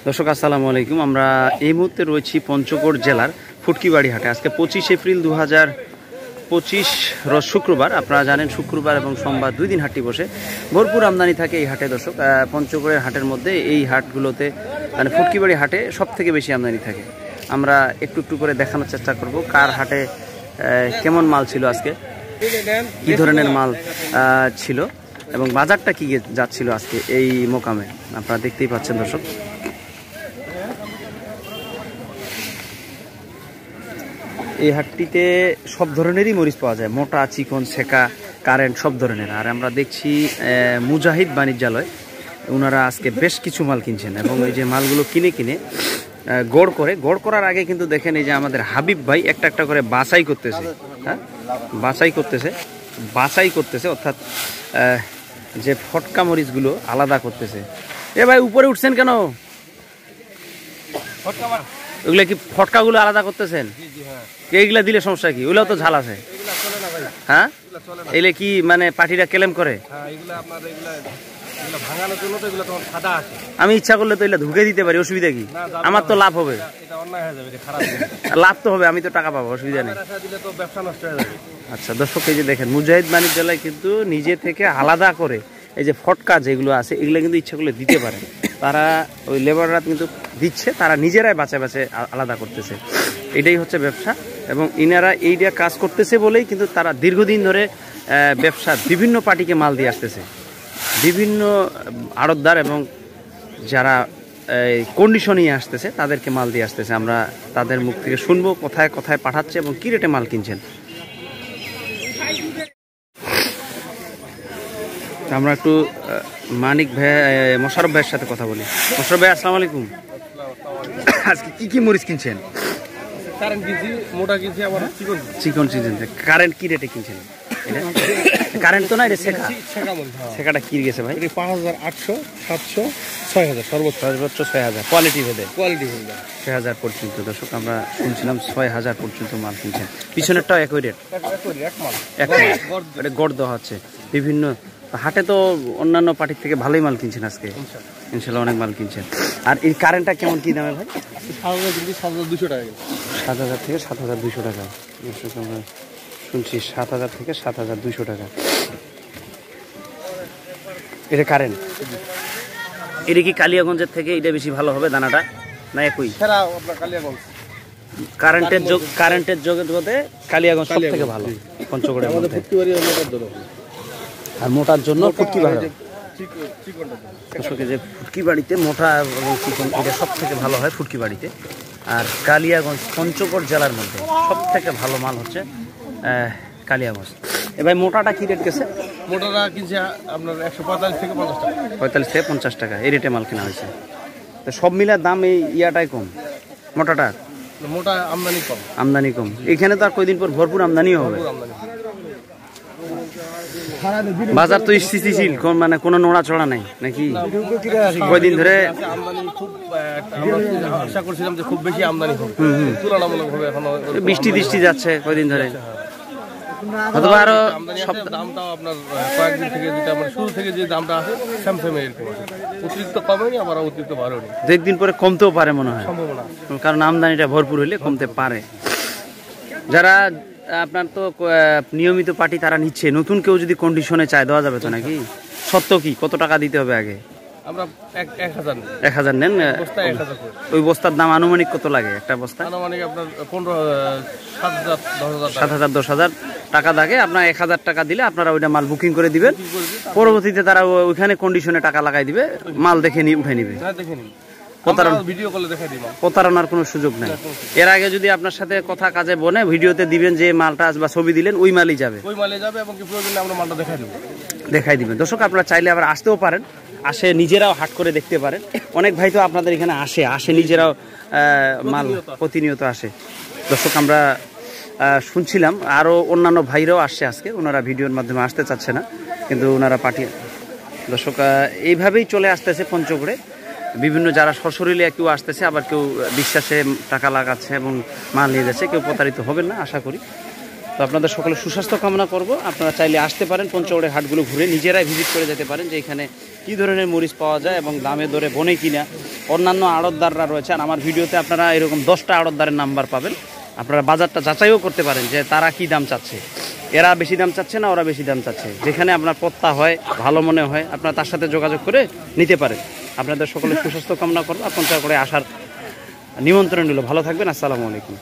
দর্শক আসসালামু আলাইকুম। আমরা এই মুহূর্তে রয়েছি পঞ্চগড় জেলার ফুটকিবাড়ি হাটে। আজকে 25 এপ্রিল 2025 রোজ শুক্রবার। আপনারা জানেন শুক্রবার এবং সোমবার দুই দিন হাটটি বসে, ভরপুর আমদানি থাকে এই হাটে। দর্শক, পঞ্চগড়ের হাটের মধ্যে এই হাটগুলোতে মানে ফুটকিবাড়ি হাটে সব থেকে বেশি আমদানি থাকে। আমরা একটু একটু করে দেখানোর চেষ্টা করব কার হাটে কেমন মাল ছিল, আজকে কী ধরনের মাল ছিল এবং বাজারটা কি যাচ্ছিল আজকে এই মোকামে, আপনারা দেখতেই পাচ্ছেন দর্শক। এই হাটটিতে সব ধরনেরই মরিচ পাওয়া যায়, মোটা, চিকন, ছেঁকা, কারেন্ট, সব ধরনের। আর আমরা দেখছি মুজাহিদ বাণিজ্যালয়, ওনারা আজকে বেশ কিছু মাল কিনছেন এবং এই যে মালগুলো কিনে গড় করার আগে কিন্তু দেখেন এই যে আমাদের হাবিব ভাই একটা একটা করে বাছাই করতেছে। হ্যাঁ, বাছাই করতেছে অর্থাৎ যে ফটকা মরিচগুলো আলাদা করতেছে। এ ভাই উপরে উঠছেন কেন? ওগুলা কি ফটকাগুলো আলাদা করতেছেন? এইগুলা দিলে সমস্যা কি? ওগুলো তো ঝাল আছে। হ্যাঁ, এগুলো কি মানে পার্টিরা ক্লেম করে? আমি ইচ্ছা করলে তো এগুলো ঢুকে দিতে পারি, অসুবিধা কি? আমার তো লাভ হবে। লাভ তো হবে, আমি তো টাকা পাবো, অসুবিধা নেই। আচ্ছা দর্শক, এই যে দেখেন মুজাহিদ বাণিজ্যালয় কিন্তু নিজে থেকে আলাদা করে এই যে ফটকা যেগুলো আছে এগুলো কিন্তু ইচ্ছা করলে দিতে পারে। তারা ওই লেবাররা কিন্তু দিচ্ছে, তারা নিজেরাই বাঁচে আলাদা করতেছে। এটাই হচ্ছে ব্যবসা এবং ইনারা এইটা কাজ করতেছে বলেই কিন্তু তারা দীর্ঘদিন ধরে ব্যবসা বিভিন্ন পার্টিকে মাল দিয়ে আসতেছে, বিভিন্ন আড়তদার এবং যারা কন্ডিশনিং আসতেছে তাদেরকে মাল দিয়ে আসতেছে। আমরা তাদের মুখ থেকে শুনবো কোথায় কোথায় পাঠাচ্ছে এবং কি রেটে মাল কিনছেন। আমরা একটু মানিক ভাই, মোশারফ ভাইয়ের সাথে কথা বলি। মোশারফ ভাই আসসালামু আলাইকুম। আজকে কি কি মরিচ কিনছেন? কারেন্ট কিনছি, মোটা কিনছি, আবার চিকন চিকেন। কারেন্ট কি রেটে কিনছেন? কারেন্ট তো না, এটা ছেঁকা মরিচ। ছেঁকাটা কি গেছে ভাই? 5800, 700, 6000, সর্বোচ্চ 6000। কোয়ালিটি ভেদে 6000 পর্যন্ত। দর্শক, আমরা শুনছিলাম 6000 পর্যন্ত মাল কিনছেন। পিছনেরটাও একই রেট, এটা গড় দেওয়া হচ্ছে। বিভিন্ন হাটে তো অন্যান্য পার্টির থেকে ভালোই মাল কিনছেন আজকে, ইনশাল্লাহ অনেক মাল কিনছেন। আর এই কারেন্টটা কেমন কি দামে ভাই? 7200 টাকা। 7000 থেকে 7200 টাকা। আমরা শুনছি 7000 থেকে 7200 টাকা। এটা কারেন্ট, এটা কি কালিয়াগঞ্জের থেকে এটা বেশি ভালো হবে দানাটা না একই? কারেন্টের জগতে কালিয়াগঞ্জ সব থেকে ভালো পঞ্চগড়ের মধ্যে। আর মোটার জন্য ফুটকি ভালো, যে ফুটকি বাড়িতে মোটা এবং চিকন এটা সব থেকে ভালো হয় ফুটকি বাড়িতে। আর কালিয়াগঞ্জ পঞ্চগড় জেলার মধ্যে সব থেকে ভালো মাল হচ্ছে কালিয়াগঞ্জ। এবার মোটাটা কি রেট গেছে? মোটাটা কিনছে আপনার 145 থেকে 50 টাকা। 45 থেকে 50 টাকা এই রেটে মাল কেনা হয়েছে। তো সব মিলে দাম এই ইয়াটাই কম, মোটা আমদানি কম। এখানে তো আর কয়দিন পর ভরপুর আমদানিও হবে। বাজার তো স্থিতিশীল, মানে কোনো নড়াচড়া নাই নাকি? কয়দিন ধরে আশা করছিলাম যে খুব বেশি আমদানি হবে, তুলনামূলকভাবে এখনো বৃষ্টি যাচ্ছে কয়দিন ধরে। অথবা আরো দামটাও আপনার কয়েকদিন থেকে যেটা মানে শুরু থেকে যে দামটা আছে সেম এরকম আছে, অতিরিক্ত কমেনি আবার অতিরিক্ত বাড়েনি। একদিন পরে কমতেও পারে মনে হয়, কারণ আমদানিটা ভরপুর হলে কমতে পারে। যারা আপনার তো নিয়মিত পার্টি তারা নিচ্ছে, নতুন কেউ যদি কন্ডিশনে চায় দেওয়া যাবে তো নাকি? সত্য কি, কত টাকা দিতে হবে আগে? আমরা 1000 নেন। ওই বস্তার দাম আনুমানিক কত লাগে একটা বস্তা? আনুমানিক আপনার 7,000 10,000 টাকা লাগে। আপনার 1000 টাকা দিলে আপনারা ওইটা মাল বুকিং করে দিবেন, পরবর্তীতে তারা ওইখানে কন্ডিশনে টাকা লাগাই দিবে, মাল দেখে নিয়ে উঠে নিবে। প্রতারণার কোনো সুযোগ নাই। এর আগে যদি আপনার সাথে কথা কাজে বনে ভিডিওতে দিবেন যে মালটা বা ছবি দিলেন, ওই মালই যাবে এবং প্রয়োজনে আমরা মালটা দেখাই দিবেন। দর্শক, আপনারা চাইলে আবার আসতেও পারেন, আসে নিজেরাও হাট করে দেখতে পারেন। অনেক ভাই তো আপনাদের এখানে আসে নিজেরাও মাল প্রতিনিয়ত আসে। দর্শক, আমরা শুনছিলাম আরও অন্যান্য ভাইরাও আসছে আজকে, ওনারা ভিডিওর মাধ্যমে আসতে চাচ্ছে না, কিন্তু ওনারা পাঠিয়ে। দর্শক, এইভাবেই চলে আসতেছে পঞ্চগড়ে বিভিন্ন, যারা সশরীরে কেউ আসতেছে, আবার কেউ বিশ্বাসে টাকা লাগাচ্ছে এবং মাল নিয়ে যাচ্ছে। কেউ প্রতারিত হবেন না আশা করি। তো আপনাদের সকলে সুস্বাস্থ্য কামনা করব। আপনারা চাইলে আসতে পারেন, পঞ্চগড়ের হাটগুলো ঘুরে নিজেরাই ভিজিট করে যেতে পারেন যে এখানে কী ধরনের মরিচ পাওয়া যায় এবং দামে দরে বনে কিনা অন্যান্য আড়তদাররা রয়েছে। আর আমার ভিডিওতে আপনারা এরকম 10টা আড়তদারের নাম্বার পাবেন, আপনারা বাজারটা যাচাইও করতে পারেন যে তারা কি দাম চাচ্ছে, এরা বেশি দাম চাচ্ছে না ওরা বেশি দাম চাচ্ছে। যেখানে আপনার পত্তা হয়, ভালো মনে হয়, আপনারা তার সাথে যোগাযোগ করে নিতে পারেন। আপনাদের সকলের সুস্বাস্থ্য কামনা করবো, আপনার করে আসার নিমন্ত্রণ নিল। ভালো থাকবেন, আসসালামু আলাইকুম।